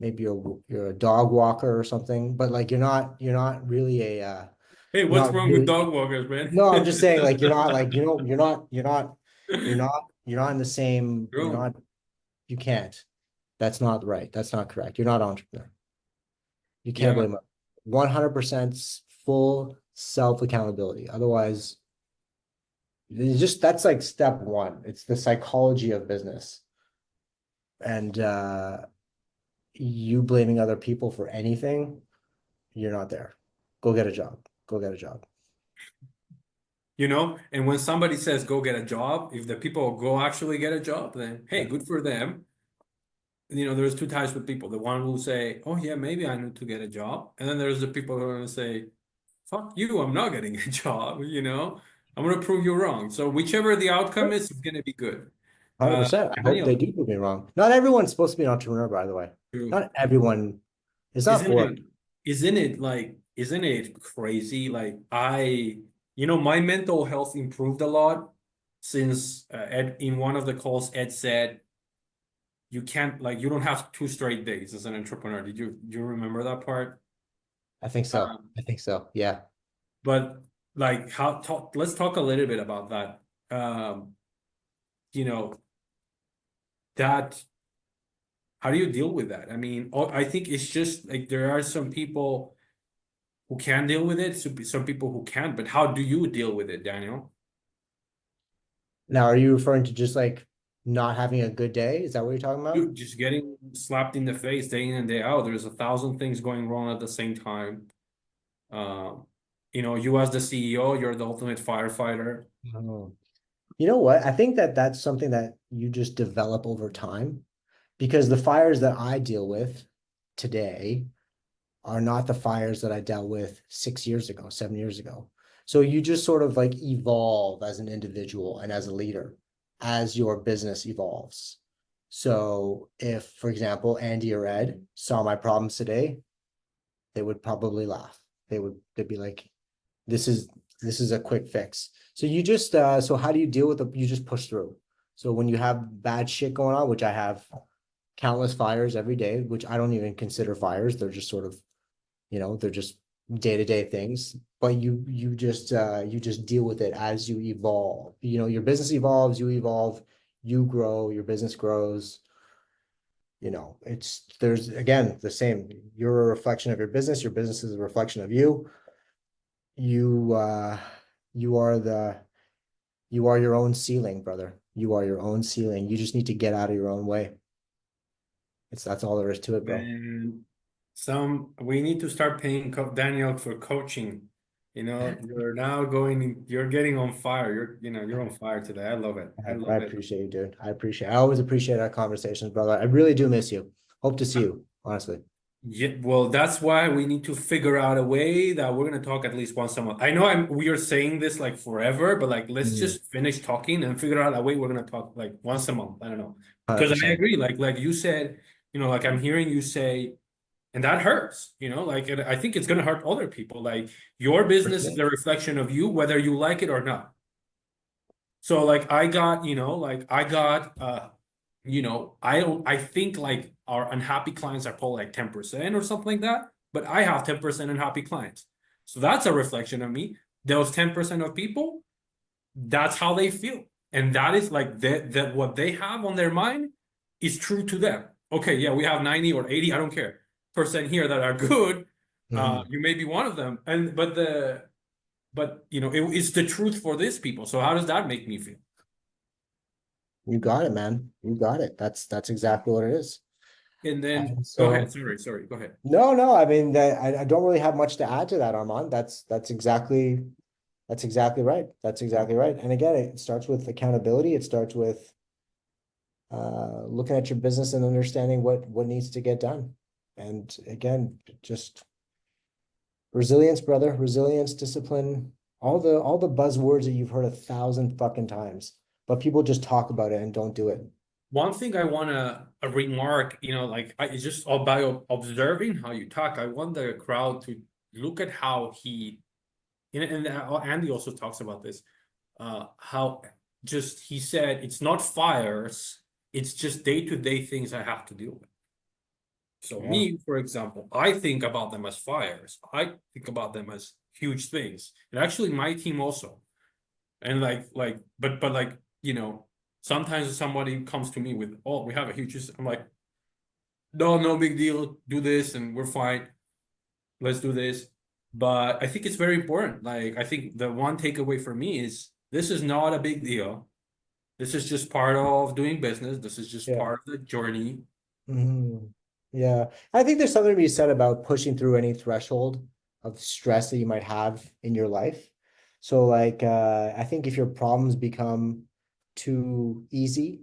Maybe you're a dog walker or something, but like you're not really Hey, you're what's not wrong with really, dog walkers, man? no, I'm just saying like you're not like, you're not in the same, Bro, you can't. That's not right. That's not correct. You're not an entrepreneur. You can't yeah. blame it. 100% full self accountability. Otherwise, that's like step one. It's the psychology of business. And you blaming other people for anything, you're not there. Go get a job. Go get a job. And when somebody says go get a job, if the people go actually get a job, then hey, Yeah. good for them. There's two types of people. The one who say, "Oh yeah, maybe I need to get a job," and then there's the people who are gonna say, "Fuck you, I'm not getting a job." I'm gonna prove you wrong. So whichever the outcome is, it's gonna be good. Uh, 100%. I hope they Daniel, do prove me wrong. Not everyone's supposed to be an entrepreneur, by the way. true. Not everyone. It's not Isn't for it? Isn't it crazy? Like my mental health improved a lot since Ed in one of the calls, Ed said you can't you don't have 2 straight days as an entrepreneur. Do you remember that part? I think so. Um, I think so. Yeah. but let's talk a little bit about that. You know, that how do you deal with that? I mean, I think it's just like there are some people who can deal with it, some people who can't, but how do you deal with it, Daniel? Now, are you referring to just like not having a good day? Is that what you're talking about? You just getting slapped in the face day in and day out. There's 1,000 things going wrong at the same time. Um, you as the CEO, you're the ultimate firefighter. Oh. You know what? I think that that's something that you just develop over time because the fires that I deal with today are not the fires that I dealt with 6 years ago, 7 years ago. So you just sort of like evolve as an individual and as a leader as your business evolves. So if, for example, Andy or Ed saw my problems today, they would probably laugh. They'd be like, this is this is a quick fix. So so how do you deal with you just push through. So when you have bad shit going on, which I have countless fires every day, which I don't even consider fires, they're just sort of, they're just day-to-day things, but you just deal with it as you evolve. Your business evolves, you evolve, you grow, your business grows. There's again the same. You're a reflection of your business is a reflection of you. You you are the you are your own ceiling, brother. You are your own ceiling. You just need to get out of your own way. That's all there is to it, bro. And we need to start paying Daniel for coaching. You're getting on fire. You're on fire today. I love it. I I love it. appreciate you, dude. I always appreciate our conversations, brother. I really do miss you. Hope to see you, honestly. Yeah, well, that's why we need to figure out a way that we're gonna talk at least once a month. I know we are saying this like forever, but like let's Mhm. just finish talking and figure out a way we're gonna talk like once a month. I don't know. Because I 100%. agree, like you said, like I'm hearing you say, and that hurts, I think it's gonna hurt other people. Like your For business is sure. a reflection of you, whether you like it or not. So like I think like our unhappy clients are probably like 10% or something like that, but I have 10% unhappy clients. So that's a reflection of me. Those 10% of people, that's how they feel. And that is like that what they have on their mind is true to them. Okay, yeah, we have 90 or 80, I don't care, percent here that are good. Mhm. You may be one of them. It's the truth for these people. So how does that make me feel? You got it, man. You got it. That's exactly what it is. And then And go ahead. so, Sorry, go ahead. no, no, I mean, I don't really have much to add to that, Armand. That's exactly right. That's exactly right. And again, it starts with accountability. It starts with looking at your business and understanding what needs to get done. And again, just Resilience, brother, resilience, discipline, all the buzzwords that you've heard 1,000 fucking times, but people just talk about it and don't do it. One thing I want to remark, like it's just by observing how you talk, I want the crowd to look at how he, Andy also talks about this, how just he said it's not fires, it's just day-to-day things I have to deal with. So Yeah. me, for example, I think about them as fires. I think about them as huge things. And actually my team also. And but like, sometimes somebody comes to me with, oh, we have a huge, I'm like, no, no big deal. Do this and we're fine. Let's do this. But I think it's very important. Like, I think the one takeaway for me is this is not a big deal. This is just part of doing business. This is just Yeah. part of the journey. Yeah. I think there's something to be said about pushing through any threshold of stress that you might have in your life. So like I think if your problems become too easy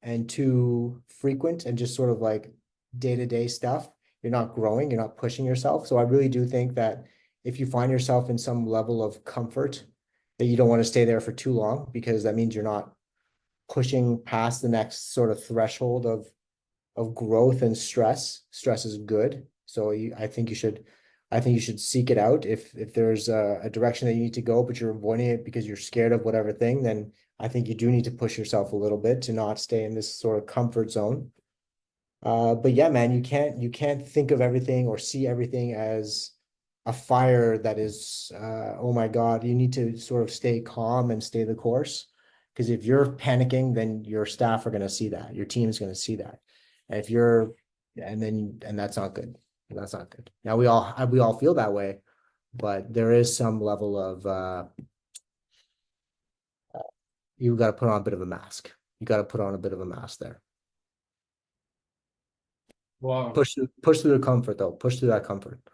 and too frequent and just sort of like day-to-day stuff, you're not growing, you're not pushing yourself. So I really do think that if you find yourself in some level of comfort, that you don't want to stay there for too long because that means you're not pushing past the next sort of threshold of growth and stress. Stress is good. So I think you should seek it out. If there's a direction that you need to go, but you're avoiding it because you're scared of whatever thing, then I think you do need to push yourself a little bit to not stay in this sort of comfort zone. But yeah, man, you can't think of everything or see everything as a fire that is oh my God, you need to sort of stay calm and stay the course. Because if you're panicking, then your staff are gonna see that, your team is gonna see that. And if you're and that's not good. That's not good. Now we all feel that way, but there is some level of you gotta put on a bit of a mask. You gotta put on a bit of a mask there. Well, Push through the comfort though. Push through that comfort. I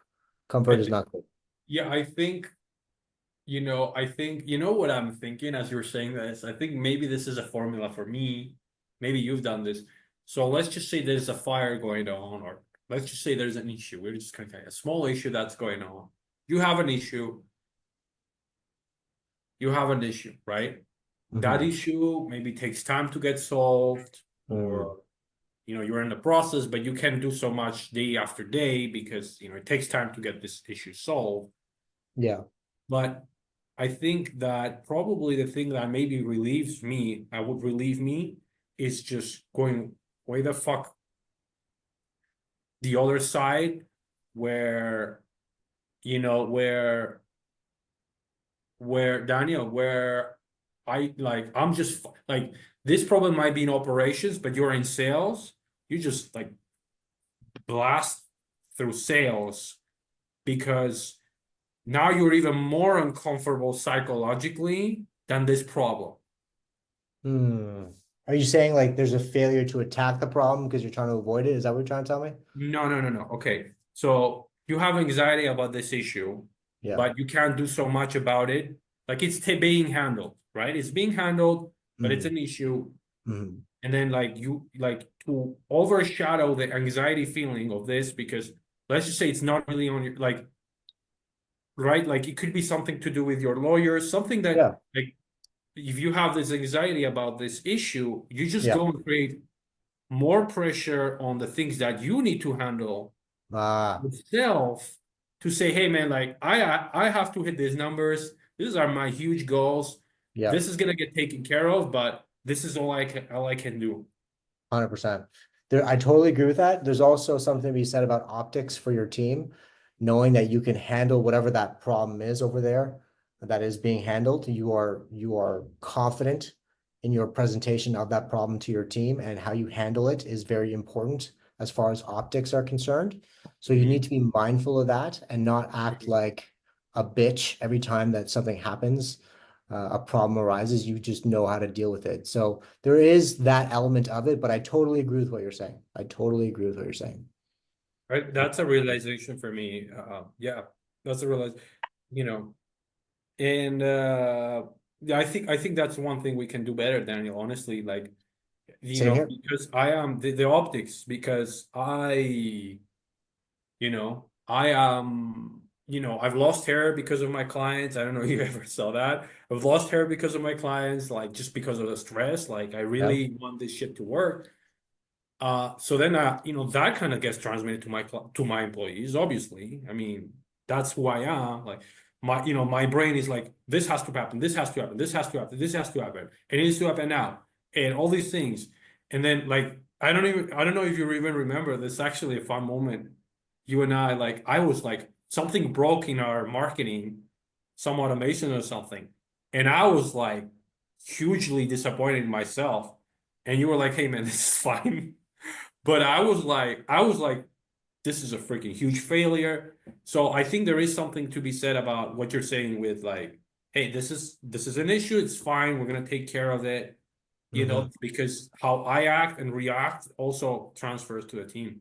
Comfort is think, not good. yeah, I think, what I'm thinking as you're saying this, I think maybe this is a formula for me. Maybe you've done this. So let's just say there's a fire going on, or let's just say there's an issue. We're just kind of a small issue that's going on. You have an issue, right? That Hmm. issue maybe takes time to get solved, Mm. or you're in the process, but you can't do so much day after day because it takes time to get this issue solved. Yeah. But I think that probably the thing that maybe would relieve me, is just going way the fuck the other side, where, you know, where Daniel, where I'm just like, this problem might be in operations, but you're in sales. You just like blast through sales, because now you're even more uncomfortable psychologically than this problem. Hmm. Are you saying like there's a failure to attack the problem because you're trying to avoid it? Is that what you're trying to tell me? No, no, no, no. Okay. So you have anxiety about this issue, Yeah. but you can't do so much about it. Like, it's being handled, right? It's being handled, but it's Hmm. an issue. Hmm. And then like you like to overshadow the anxiety feeling of this, because let's just say it's not really on your, like, right? Like, it could be something to do with your lawyer, something that, Yeah. like, if you have this anxiety about this issue, you just Yeah. go and create more pressure on the things that you need to handle Ah, yourself, to say, hey man, like, I have to hit these numbers. These are my huge goals. yeah. This is gonna get taken care of, but this is all I can do. 100%. There, I totally agree with that. There's also something to be said about optics for your team, knowing that you can handle whatever that problem is over there that is being handled. You are confident in your presentation of that problem to your team, and how you handle it is very important as far as optics are concerned. So you need Mhm. to be mindful of that and not act like a bitch every time that something happens, a problem arises. You just know how to deal with it. So there is that element of it, but I totally agree with what you're saying. I totally agree with what you're saying. Right? That's a realization for me. Yeah, that's a realize, you know, and yeah, I think that's one thing we can do better, Daniel. Honestly, like, Same here. because I am the optics, because I am. I've lost hair because of my clients. I don't know if you ever saw that. I've lost hair because of my clients, like just because of the stress. Like I Yeah, really want this shit to work. So then, that kind of gets transmitted to to my employees. Obviously, I mean, that's who I am. Like my brain is like, this has to happen. This has to happen. This has to happen. This has to happen. It needs to happen now, and all these things. And then, like, I don't know if you even remember. This actually a fun moment. You and I, like, I was like, something broke in our marketing, some automation or something, and I was like, hugely disappointed in myself. And you were like, "Hey, man, this is fine." But I was like, this is a freaking huge failure. So I think there is something to be said about what you're saying with like, hey, this is an issue. It's fine. We're gonna take care of it. mm-hmm. Because how I act and react also transfers to the team.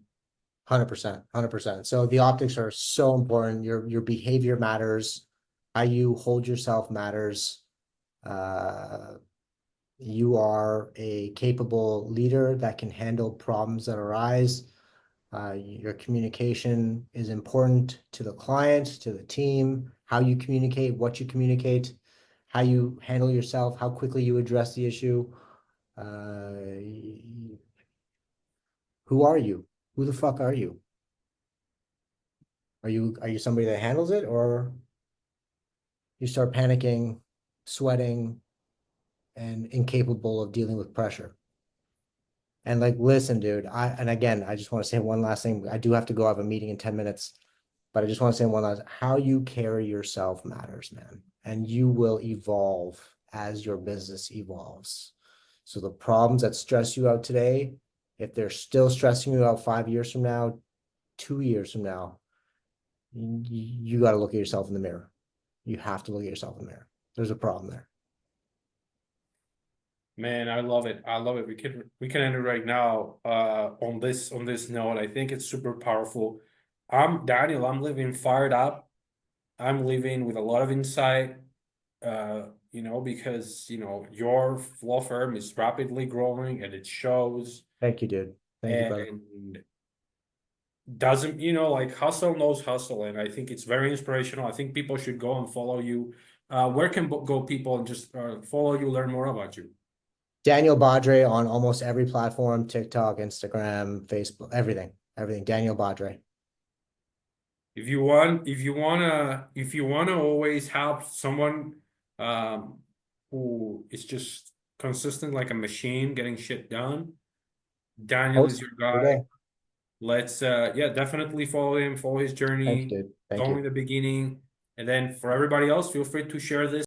100%, 100%. So the optics are so important. Your behavior matters. How you hold yourself matters. Uh, you are a capable leader that can handle problems that arise. Your communication is important to the client, to the team, how you communicate, what you communicate, how you handle yourself, how quickly you address the issue. Uh, who are you? Who the fuck are you? Are you somebody that handles it, or you start panicking, sweating, and incapable of dealing with pressure? And like, listen, dude, and again, I just want to say one last thing. I do have to go have a meeting in 10 minutes, but I just want to say one last, how you carry yourself matters, man. And you will evolve as your business evolves. So the problems that stress you out today, if they're still stressing you out 5 years from now, 2 years from now, you got to look at yourself in the mirror. You have to look at yourself in the mirror. There's a problem there. Man, I love it. I love it. We can end it right now on this note. I think it's super powerful. I'm Daniel. I'm living fired up. I'm living with a lot of insight. Because your law firm is rapidly growing and it shows. Thank you, dude. Thank you, brother. And doesn't, like hustle knows hustle. And I think it's very inspirational. I think people should go and follow you. Where can go people and just follow you, learn more about you? Daniel Badre on almost every platform, TikTok, Instagram, Facebook, everything, everything. Daniel Badre. If you wanna always help someone um who is just consistent like a machine getting shit done, Daniel is Post your every guy. day. Let's yeah, definitely follow him, follow his Thank you, journey. dude. It's Thank only you. the beginning. And then for everybody else, feel free to share this